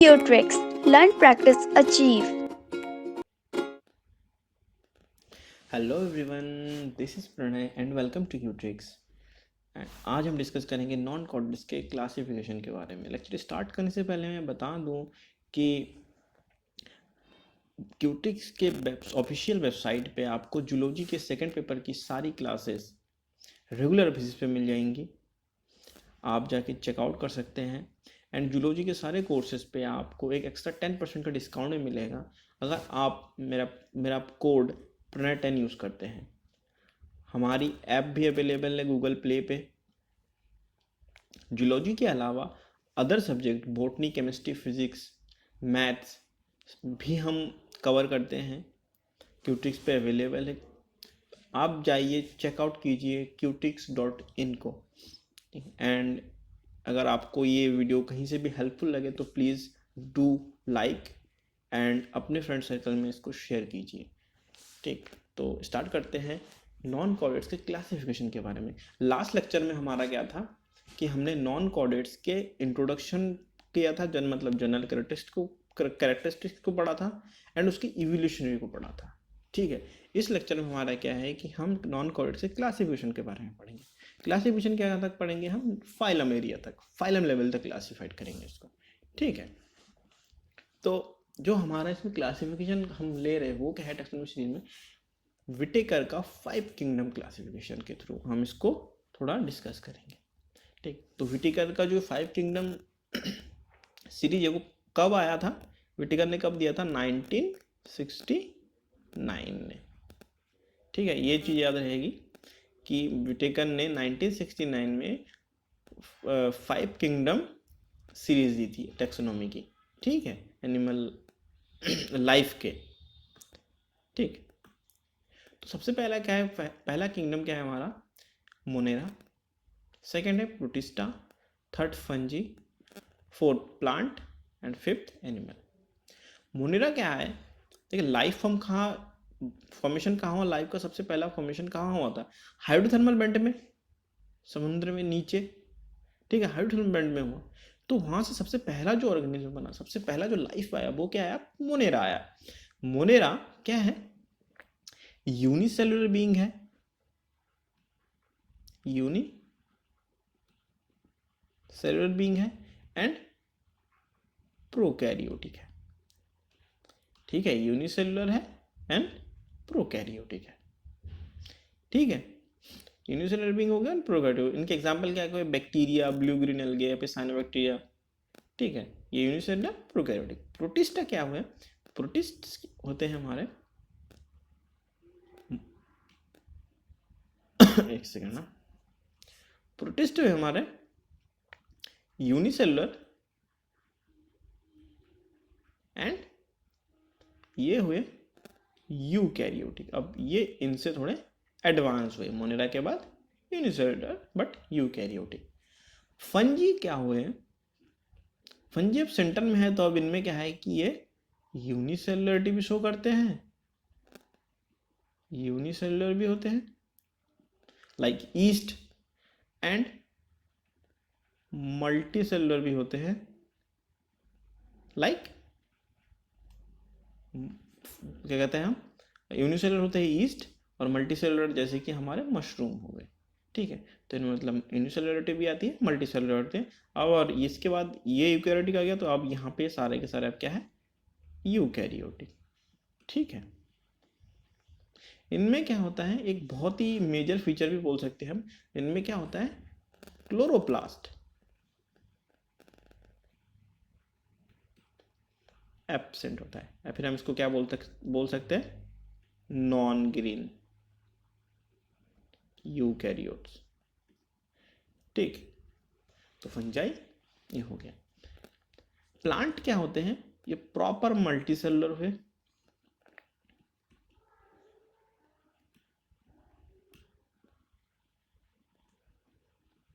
Qtrix. Learn, practice, achieve. Hello everyone, this is Pranay and welcome to Qtrix. आज हम discuss करेंगे non chords के classification के बारे में। लेक्चर स्टार्ट करने से पहले मैं बता दूं कि क्यूट्रिक्स के ऑफिशियल वेबसाइट पे आपको जूलॉजी के सेकंड पेपर की सारी क्लासेस रेगुलर बेसिस पे मिल जाएंगी। आप जाके चेकआउट कर सकते हैं एंड जूलॉजी के सारे कोर्सेज पे आपको एक एक्स्ट्रा 10% का डिस्काउंट भी मिलेगा अगर आप मेरा कोड प्रणय 10 यूज़ करते हैं। हमारी ऐप भी अवेलेबल है गूगल प्ले पे। जूलॉजी के अलावा other subject botany, chemistry, physics, maths भी हम कवर करते हैं, क्यूट्रिक्स पे अवेलेबल है। आप जाइए चेकआउट कीजिए qtrix.in को। एंड अगर आपको ये वीडियो कहीं से भी हेल्पफुल लगे तो प्लीज़ डू लाइक एंड अपने फ्रेंड सर्कल में इसको शेयर कीजिए। ठीक, तो स्टार्ट करते हैं नॉन कॉर्डेट्स के क्लासिफिकेशन के बारे में। लास्ट लेक्चर में हमारा क्या था कि हमने नॉन कॉर्डेट्स के इंट्रोडक्शन किया था, मतलब जनरल कैरेक्टरिस्टिक्स को पढ़ा था एंड उसकी इवोल्यूशनरी को पढ़ा था। ठीक है, इस लेक्चर में हमारा क्या है कि हम नॉन कॉर्डेट्स के क्लासिफिकेशन के बारे में पढ़ेंगे। क्लासिफिकेशन क्या तक पढ़ेंगे हम? फाइलम एरिया तक, फाइलम लेवल तक क्लासीफाइड करेंगे इसको। ठीक है, तो जो हमारा इसमें क्लासिफिकेशन हम ले रहे हैं वो क्या है टेक्सोनॉमी सीरीज में, विटेकर का 5 किंगडम क्लासिफिकेशन के थ्रू हम इसको थोड़ा डिस्कस करेंगे। ठीक, तो विटेकर का जो 5 किंगडम सीरीज है वो कब आया था? विटेकर ने कब दिया था? 1969 में। ठीक है, ये चीज़ याद रहेगी कि विटेकर ने 1969 में 5 किंगडम सीरीज दी थी टेक्सोनॉमी की। ठीक है, एनिमल लाइफ के। ठीक, तो सबसे पहला क्या है? पहला किंगडम क्या है हमारा? मोनेरा। सेकेंड है protista, third fungi, fourth plant and fifth animal. Monera क्या है? देखिए, लाइफ फॉर्मेशन कहाँ हुआ? लाइफ का सबसे पहला फॉर्मेशन कहाँ हुआ था? हाइड्रोथर्मल बेंट में, समुद्र में नीचे। ठीक है, हाइड्रोथर्मल बेंट में हुआ। तो वहां से सबसे पहला जो ऑर्गेनिज्म बना, सबसे पहला जो लाइफ आया वो क्या आया? मोनेरा आया। मोनेरा क्या है? यूनिसेलुलर बीइंग है, यूनिसेलुलर बीइंग है एंड प्रोकैरियोटिक है। ठीक है, यूनिसेलुलर है एंड प्रोकैरियोटिक है। ठीक है, यूनिसेलुलर बीइंग हो गया एंड प्रोकैरियोटिक। इनके एग्जांपल क्या है? बैक्टीरिया, ब्लू ग्रीन एल्गे या फिर साइनोबैक्टीरिया। ठीक है, ये यूनिसेलुलर, प्रोकैरियोटिक। प्रोटिस्टा क्या हुए? प्रोटिस्ट होते हैं हमारे एक सेकेंड ना, प्रोटिस्ट हुए हमारे यूनिसेलुलर एंड ये हुए यूकैरियोटिक। अब ये इनसे थोड़े एडवांस हुए, मोनेरा के बाद यूनिसेलुलर बट यूकैरियोटिक। फंजी क्या हुए? फंजी अब सेंटर में है तो अब इनमें क्या है कि ये यूनिसेलुलरिटी भी शो करते हैं, यूनिसेलुलर भी होते हैं like east and multi cellular भी होते हैं लाइक क्या कहते हैं हम? यूनिसेलुलर होते हैं ईस्ट और मल्टी सेलुलर जैसे कि हमारे मशरूम हो गए। ठीक है, तो इनमें मतलब यूनिसेलुलरिटी भी आती है, मल्टी सेलुलर होते हैं। और इसके बाद ये यूकैरियोटिक आ गया तो अब यहाँ पे सारे के सारे अब क्या है? यूकैरियोटिक। ठीक है, इनमें क्या होता है, एक बहुत ही मेजर फीचर भी बोल सकते हैं हम, इनमें क्या होता है? क्लोरोप्लास्ट एब्सेंट होता है, या फिर हम इसको क्या बोल सकते हैं? Non green eukaryotes. ठीक, तो फंजाई ये हो गया। प्लांट क्या होते हैं? ये प्रॉपर मल्टीसेलुलर हुए।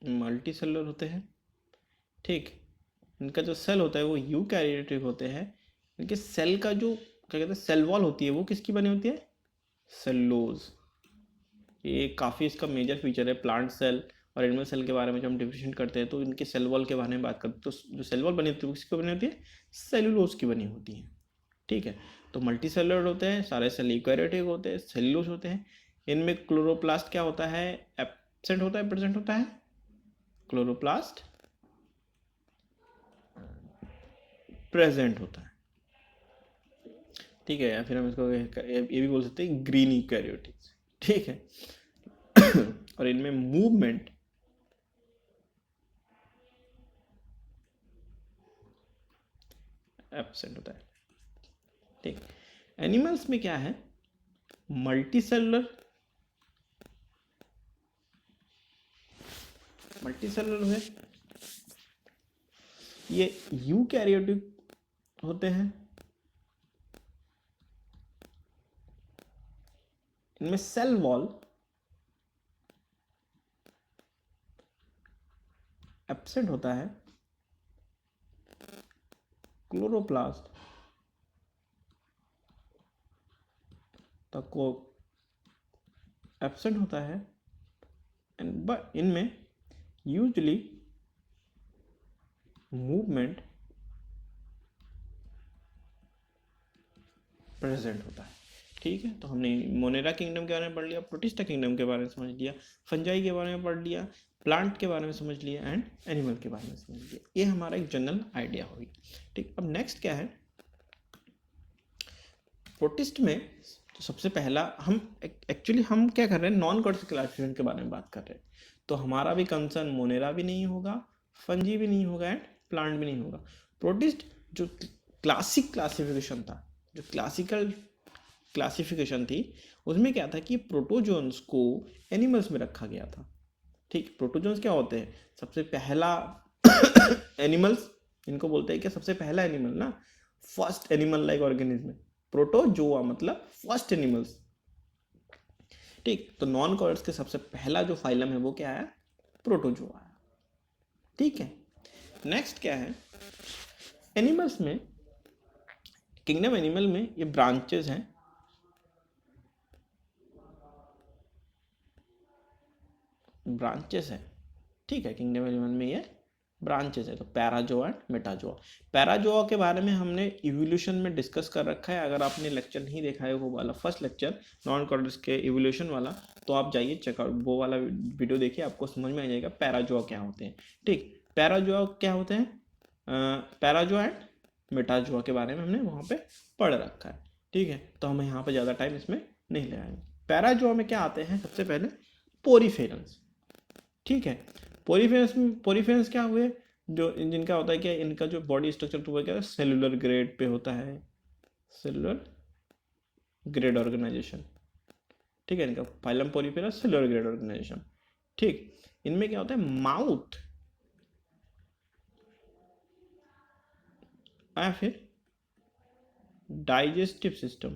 मल्टीसेलुलर होते हैं। ठीक, इनका जो सेल होता है वो यूकैरियोटिक होते हैं। इनके सेल का जो क्या कहते हैं, सेल वॉल होती है वो किसकी बनी होती है? सेलुलोज। ये काफ़ी इसका मेजर फीचर है। प्लांट सेल और एनिमल सेल के बारे में जब हम डिफरेंशिएट करते हैं तो इनके सेल वॉल के बारे में बात करते हैं। तो जो सेल वॉल बनी होती है किसकी बनी होती है? सेलुलोज की बनी होती है, ठीक है। तो मल्टी सेलुलर होते हैं, सारे सेल यूकैरियोटिक होते हैं, सेलुलोज होते हैं। इनमें क्लोरोप्लास्ट क्या होता है? एब्सेंट होता है, प्रेजेंट होता है? क्लोरोप्लास्ट प्रेजेंट होता है, ठीक है। या फिर हम इसको ये भी बोल सकते हैं ग्रीन यूकैरियोटिक्स, ठीक है। और इनमें मूवमेंट एब्सेंट होता है, ठीक। एनिमल्स में क्या है? मल्टी सेलुलर है, ये यूकैरियोटिक होते हैं। इनमें सेल वॉल एब्सेंट होता है, क्लोरोप्लास्ट तक को एब्सेंट होता है, एंड बट इनमें यूजली मूवमेंट प्रेजेंट होता है, ठीक है। तो हमने मोनेरा किंगडम के बारे में पढ़ लिया, प्रोटिस्टा किंगडम के बारे में समझ लिया, फंजाई के बारे में पढ़ लिया, प्लांट के बारे में समझ लिया एंड एनिमल के बारे में समझ लिया। ये हमारा एक जनरल आइडिया होगी, ठीक। अब नेक्स्ट क्या है? प्रोटिस्ट में तो सबसे पहला हम एक्चुअली हम क्या कर रहे हैं? नॉन कॉर्टिकल क्लासिफिकेशन के बारे में बात कर रहे हैं। तो हमारा भी कंसर्न मोनेरा भी नहीं होगा, फंजी भी नहीं होगा एंड प्लांट भी नहीं होगा। प्रोटिस्ट जो क्लासिक क्लासिफिकेशन था, जो क्लासिकल क्लासिफिकेशन थी, उसमें क्या था कि प्रोटोजोन्स को एनिमल्स में रखा गया था, ठीक। प्रोटोजोन्स क्या होते हैं? सबसे पहला एनिमल्स, इनको बोलते हैं क्या? सबसे पहला एनिमल ना, first animal like organism. Protozoa मतलब फर्स्ट एनिमल्स, ठीक। तो नॉन कॉर्ड्स के सबसे पहला जो फाइलम है वो क्या है? प्रोटोजोआ, ठीक है। नेक्स्ट क्या है? एनिमल्स में, किंगडम एनिमल में ये ब्रांचेस हैं, ठीक है। किंगडम एनिमल में ये ब्रांचेस है। तो पैराजोआ एंड मेटाजोआ। पैराजोआ के बारे में हमने इवोल्यूशन में डिस्कस कर रखा है। अगर आपने लेक्चर नहीं देखा है वो वाला फर्स्ट लेक्चर नॉन कॉर्ड्स के इवोल्यूशन वाला, तो आप जाइए चेकआउट, वो वाला वीडियो देखिए, आपको समझ में आ जाएगा पैराजोआ क्या होते हैं, ठीक। पैराजोआ क्या होते हैं? पैराजोआ एंड मेटाजोआ के बारे में हमने वहाँ पे पढ़ रखा है, ठीक है। तो हम यहाँ पे ज़्यादा टाइम इसमें नहीं लगाएंगे। पैराजोआ में क्या आते हैं? सबसे पहले पोरीफेरंस, ठीक है। पोरीफेरंस क्या हुए? जो जिनका होता है कि इनका जो बॉडी स्ट्रक्चर तो क्या है? सेलुलर ग्रेड पे होता है, सेलुलर ग्रेड ऑर्गेनाइजेशन, ठीक है। इनका phylum porifera cellular grade organisation, ठीक। इनमें क्या होता है? माउथ या फिर डाइजेस्टिव सिस्टम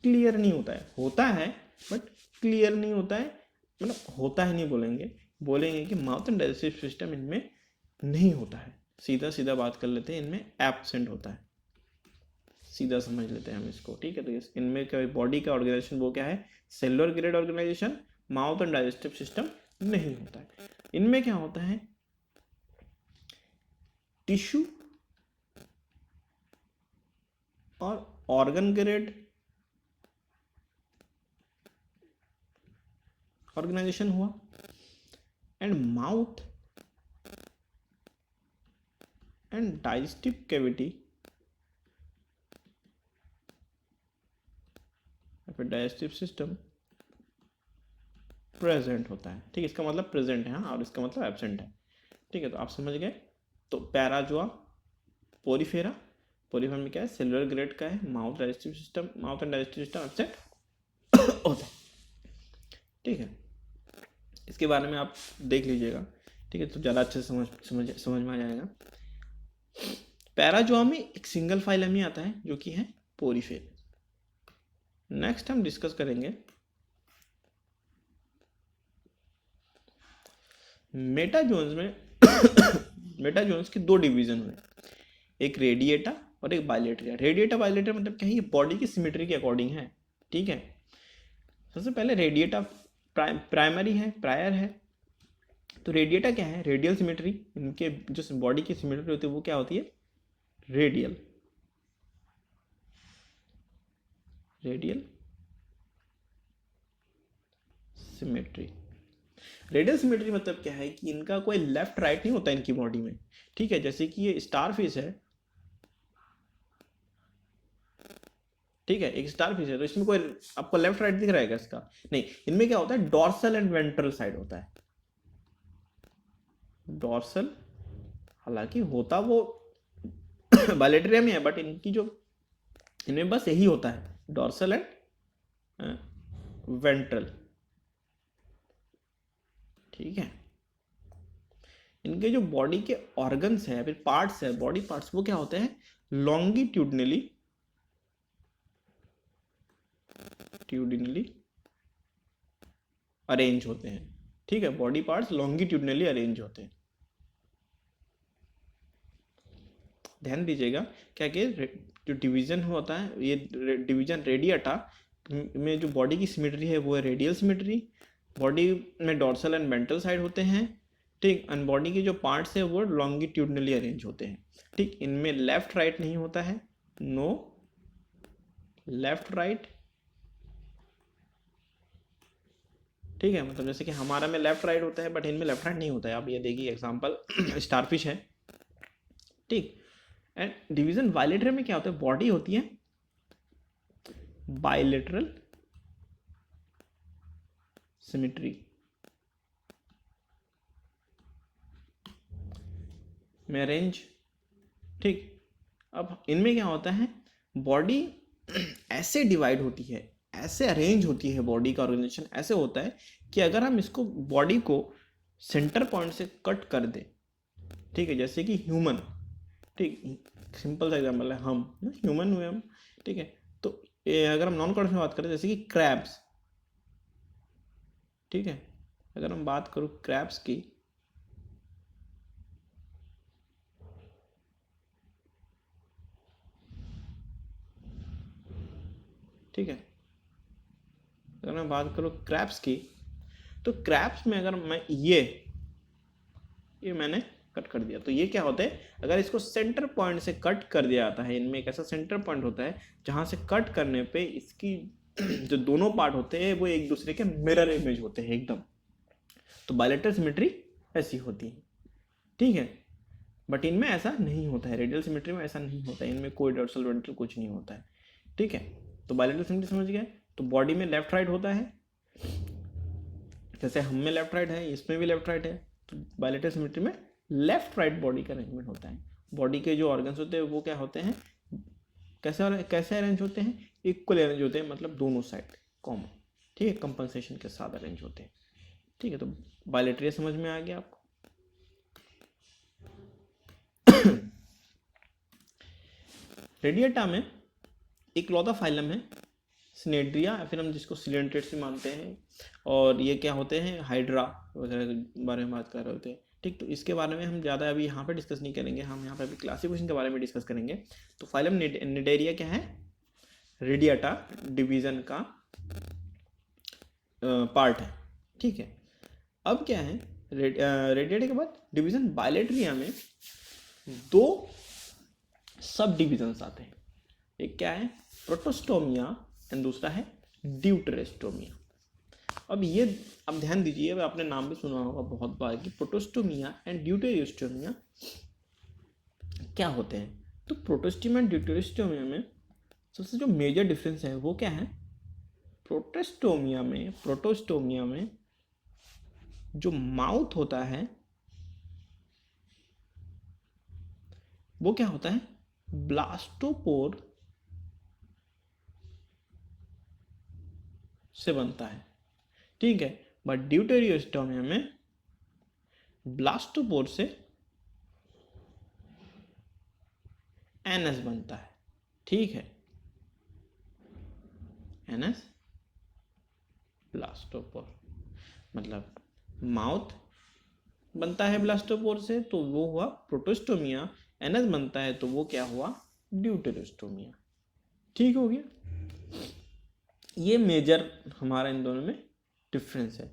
क्लियर नहीं होता है बट क्लियर नहीं होता है, मतलब होता है नहीं बोलेंगे कि माउथ एंड डाइजेस्टिव सिस्टम इनमें नहीं होता है। सीधा सीधा बात कर लेते हैं, इनमें एब्सेंट होता है, सीधा समझ लेते हैं हम इसको, ठीक है। तो इनमें क्या बॉडी का ऑर्गेनाइजेशन वो क्या है? Cellular grade organisation, mouth and digestive system नहीं होता है। इनमें क्या होता है? टिश्यू और ऑर्गन ग्रेड ऑर्गेनाइजेशन हुआ, and mouth and digestive cavity फिर डाइजेस्टिव सिस्टम प्रेजेंट होता है, ठीक है। इसका मतलब प्रेजेंट है, हाँ, और इसका मतलब एब्सेंट है, ठीक है। तो आप समझ गए। तो पैराजोआ, पोरीफेरा में क्या है? सेलुलर ग्रेड का है, mouth and digestive system absent होता है, ठीक है। इसके बारे में आप देख लीजिएगा, ठीक है, तो ज़्यादा अच्छे से समझ में आ जाएगा। पैराजोआ में एक सिंगल फाइलम ही आता है जो कि है पोरीफेरा। नेक्स्ट हम डिस्कस करेंगे मेटाजोन्स में। मेटाजोन्स के दो डिवीजन हुए, एक रेडिएटा और एक बाइलेटरिया। रेडिएटा बाइलेटरिया मतलब क्या है? ये बॉडी की सिमेट्री के अकॉर्डिंग है, ठीक है। सबसे पहले रेडिएटा प्राइमरी है, प्रायर है। तो रेडिएटा क्या है? Radial symmetry. इनके जो बॉडी की सिमेट्री होती है वो क्या होती है? Radial symmetry. रेडियल सिमेट्री मतलब क्या है कि इनका कोई लेफ्ट राइट नहीं होता इनकी बॉडी में, ठीक है। जैसे कि ये स्टार फिश है, ठीक है, एक स्टार फिश है, तो इसमें कोई आपको लेफ्ट राइट दिख रहा है क्या इसका? नहीं। इनमें क्या होता है? डॉर्सल एंड वेंट्रल साइड होता है। डॉर्सल, हालांकि होता वो बायलेटरिया में है, बट इनकी जो इनमें बस यही होता है, डॉर्सल एंड वेंट्रल, ठीक है। इनके जो बॉडी के ऑर्गन्स है, फिर पार्ट्स है, बॉडी पार्ट्स, वो क्या होते हैं? लॉन्गिट्यूडनली अरेंज होते हैं, ठीक है। बॉडी पार्ट्स लॉन्गिट्यूडनली अरेंज होते हैं। ध्यान दीजिएगा क्या कि जो डिवीजन होता है, ये डिवीजन रेडिएटा में जो बॉडी की सिमेट्री है वो है रेडियल सिमेट्री। बॉडी में डॉर्सल एंड वेंट्रल साइड होते हैं, ठीक। एंड बॉडी के जो पार्ट्स है वो लॉन्गिट्यूडनली अरेंज होते हैं, ठीक। इनमें लेफ्ट राइट नहीं होता है, नो लेफ्ट राइट, ठीक है। मतलब जैसे कि हमारा में लेफ्ट राइट होता है, बट इनमें लेफ्ट राइट नहीं होता है। आप ये देखिए एग्जांपल स्टारफिश है, ठीक। एंड डिवीजन बायलेटरल में क्या होता है? बॉडी होती है बायलेटरल सिमेट्री में अरेंज, ठीक। अब इनमें क्या होता है? बॉडी ऐसे डिवाइड होती है, ऐसे अरेंज होती है, बॉडी का ऑर्गेनाइजेशन ऐसे होता है कि अगर हम इसको बॉडी को सेंटर पॉइंट से कट कर दें, ठीक है, जैसे कि ह्यूमन, ठीक, सिंपल सा एग्जांपल है, हम ह्यूमन हुए हम, ठीक है। तो अगर हम नॉन कॉर्ड्स में बात करें, जैसे कि क्रैब्स, ठीक है, अगर हम बात करूं क्रैब्स की, ठीक है, अगर मैं बात करूं क्रैब्स की, तो क्रैब्स में अगर मैं ये मैंने कट कर दिया, तो ये क्या होता है? अगर इसको सेंटर पॉइंट से कट कर दिया जाता है, इनमें एक ऐसा सेंटर पॉइंट होता है जहां से कट करने पे इसकी जो दोनों पार्ट होते हैं वो एक दूसरे के मिरर इमेज होते हैं एकदम। तो बायलेटरल सिमेट्री ऐसी होती है, ठीक है। बट इनमें ऐसा नहीं होता है, रेडियल सिमेट्री में ऐसा नहीं होता है, इनमें कोई डॉर्सल वेंट्रल कुछ नहीं होता है, ठीक है। तो बायलेटरल सिमेट्री समझ गए। तो बॉडी में लेफ्ट राइट होता है, जैसे हम में लेफ्ट राइट है, इसमें भी लेफ्ट राइट है। तो बायलेटरल सिमेट्री में लेफ्ट राइट बॉडी का अरेंजमेंट होता है। बॉडी के जो ऑर्गन्स होते हैं वो क्या होते हैं? कैसे अरेंज होते हैं? इक्वल अरेंज होते हैं, मतलब दोनों साइड कॉमन, ठीक है, कंपनसेशन के साथ अरेंज होते हैं, ठीक है। तो बायलेटरी समझ में आ गया आपको। रेडिएटा में एक लौता फाइलम है स्नेड्रिया, या फिर हम जिसको सिलेंट्रेट्स भी मानते हैं, और ये क्या होते हैं? हाइड्रा वगैरह के बारे में बात कर रहे होते हैं, ठीक। तो इसके बारे में हम ज़्यादा अभी यहाँ पे डिस्कस नहीं करेंगे, हम यहाँ पे अभी क्लासिफिकेशन के बारे में डिस्कस करेंगे। तो फाइलम निडेरिया क्या है? रेडिएटा डिवीजन का पार्ट है, ठीक है। अब क्या है? रेडिएटा के बाद डिवीजन बायलेटरिया में दो सब डिविजन्स आते हैं। एक क्या है? प्रोटोस्टोमिया, एंड दूसरा है ड्यूटेरोस्टोमिया। अब ध्यान दीजिए, अब आपने नाम भी सुना होगा बहुत बार कि प्रोटोस्टोमिया एंड ड्यूटेरोस्टोमिया क्या होते हैं। तो प्रोटोस्टोमिया एंड ड्यूटेरोस्टोमिया में सबसे जो मेजर डिफरेंस है वो क्या है? प्रोटोस्टोमिया में जो माउथ होता है वो क्या होता है? ब्लास्टोपोर से बनता है, ठीक है। बट ड्यूटेरोस्टोमिया में ब्लास्टोपोर से एनस बनता है, ठीक है, एनस ब्लास्टोपोर, मतलब माउथ बनता है ब्लास्टोपोर से, तो वो हुआ प्रोटोस्टोमिया। एनस बनता है तो वो क्या हुआ? ड्यूटेरोस्टोमिया, ठीक हो गया। ये मेजर हमारा इन दोनों में डिफरेंस है।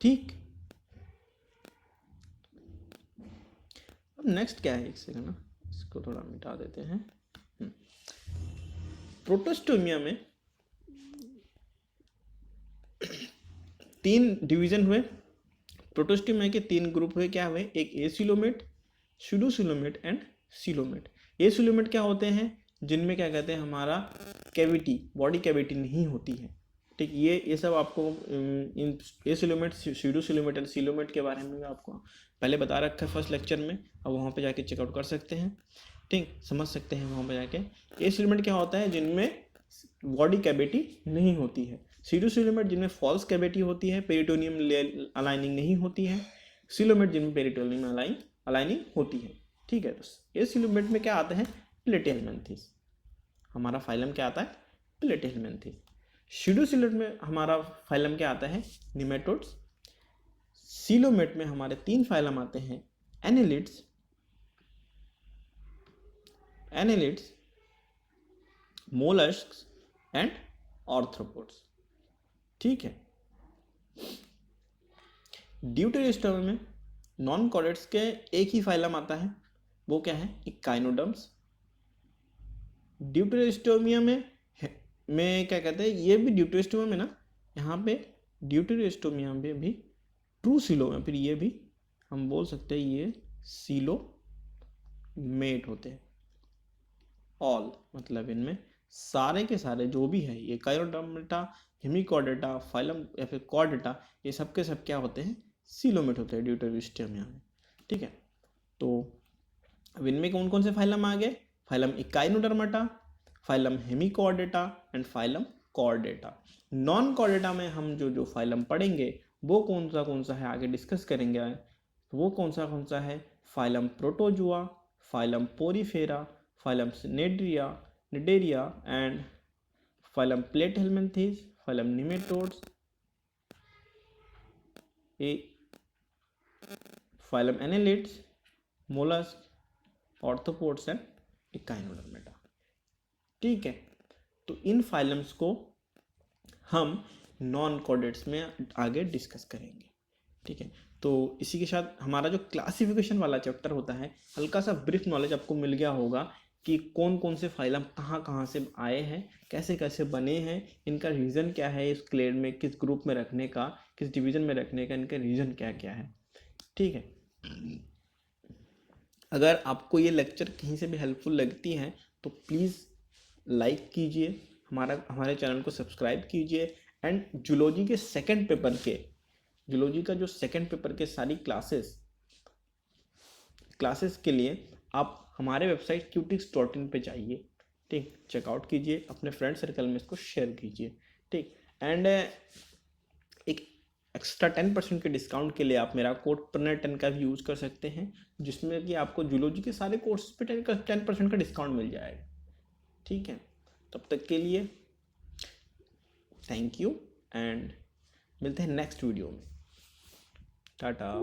ठीक, अब नेक्स्ट क्या है, एक सेकंड ना, इसको थोड़ा मिटा देते हैं। प्रोटोस्टोमिया में 3 डिवीजन हुए। प्रोटोस्टोमिया के 3 ग्रुप हुए, क्या हुए, एक acoelomate, pseudocoelomate and coelomate. Acoelomate क्या होते हैं, जिनमें क्या कहते हैं, हमारा कैविटी, बॉडी कैविटी नहीं होती है। ठीक, ये सब आपको इन एसिलोमेट, स्यूडोसिलोमेट एंड सिलोमेट के बारे में आपको पहले बता रखा है फर्स्ट लेक्चर में, अब वहाँ पे जाके चेकआउट कर सकते हैं। ठीक, समझ सकते हैं वहाँ पे जाके। एसिलोमेट क्या होता है, जिनमें बॉडी कैविटी नहीं होती है। स्यूडोसिलोमेट जिनमें फॉल्स कैविटी होती है, पेरिटोनियम अलाइनिंग नहीं होती है। सिलोमेट जिनमें पेरिटोनियम अलाइनिंग होती है। ठीक है, तो एसिलोमेट में क्या आते हैं, प्लेटेलमेंथिस। हमारा फाइलम क्या आता है, प्लेटेलमेंथिस। स्यूडोसिलोमेट में हमारा फाइलम क्या आता है, निमेटोड्स। सिलोमेट में हमारे 3 फाइलम आते हैं, एनेलिड्स, मोलस्क्स एंड आर्थ्रोपोड्स। ठीक है, ड्यूटेरोस्टोमी में नॉन कॉर्डेट्स के एक ही फाइलम आता है, वो क्या है, इकाइनोडर्म्स। ड्यूटेरोस्टोमिया में क्या कहते हैं, ये भी ड्यूटेरोस्टोमिया में ना, यहाँ पे ड्यूटेरोस्टोमिया में भी ट्रू सिलो में, फिर ये भी हम बोल सकते हैं ये सिलोमेट होते हैं। ऑल मतलब इनमें सारे के सारे जो भी है, ये काइरोडर्मेटा, हेमिकॉर्डेटा, फाइलम या फिर कॉर्डेटा, ये सब के सब क्या होते हैं, सिलोमेट होते हैं ड्यूटेरोस्टोमिया में। ठीक है, तो अब इनमें कौन कौन से फाइलम आ गए, phylum Echinodermata, phylum Hemichordata and phylum Chordata. Non Chordata में हम जो फाइलम पढ़ेंगे वो कौन सा है आगे डिस्कस करेंगे। वो कौन सा है, phylum protozoa, phylum porifera, phylum cnidaria and phylum platyhelminthes, phylum nematodes, phylum annelids, mollusc, arthropods and echinodermata. ठीक है, तो इन फाइलम्स को हम नॉन कॉर्डेट्स में आगे डिस्कस करेंगे। ठीक है, तो इसी के साथ हमारा जो क्लासिफिकेशन वाला चैप्टर होता है, हल्का सा ब्रीफ नॉलेज आपको मिल गया होगा कि कौन कौन से फाइलम कहाँ से आए हैं, कैसे कैसे बने हैं, इनका रीज़न क्या है, इस क्लेड में किस ग्रुप में रखने का, किस डिवीज़न में रखने का, इनका रीज़न क्या क्या है। ठीक है, अगर आपको ये लेक्चर कहीं से भी हेल्पफुल लगती है तो प्लीज़ लाइक कीजिए, हमारे चैनल को सब्सक्राइब कीजिए एंड जूलॉजी के जूलॉजी का जो सेकंड पेपर के सारी क्लासेस के लिए आप हमारे वेबसाइट qtix.in पे जाइए। ठीक, चेकआउट कीजिए, अपने फ्रेंड सर्कल में इसको शेयर कीजिए। ठीक, एंड एक एक्स्ट्रा 10% के डिस्काउंट के लिए आप मेरा कोड PRNET10 का भी यूज़ कर सकते हैं, जिसमें कि आपको जूलॉजी के सारे कोर्स पे 10% का डिस्काउंट मिल जाएगा। ठीक है, तब तक के लिए थैंक यू एंड मिलते हैं नेक्स्ट वीडियो में। टाटा।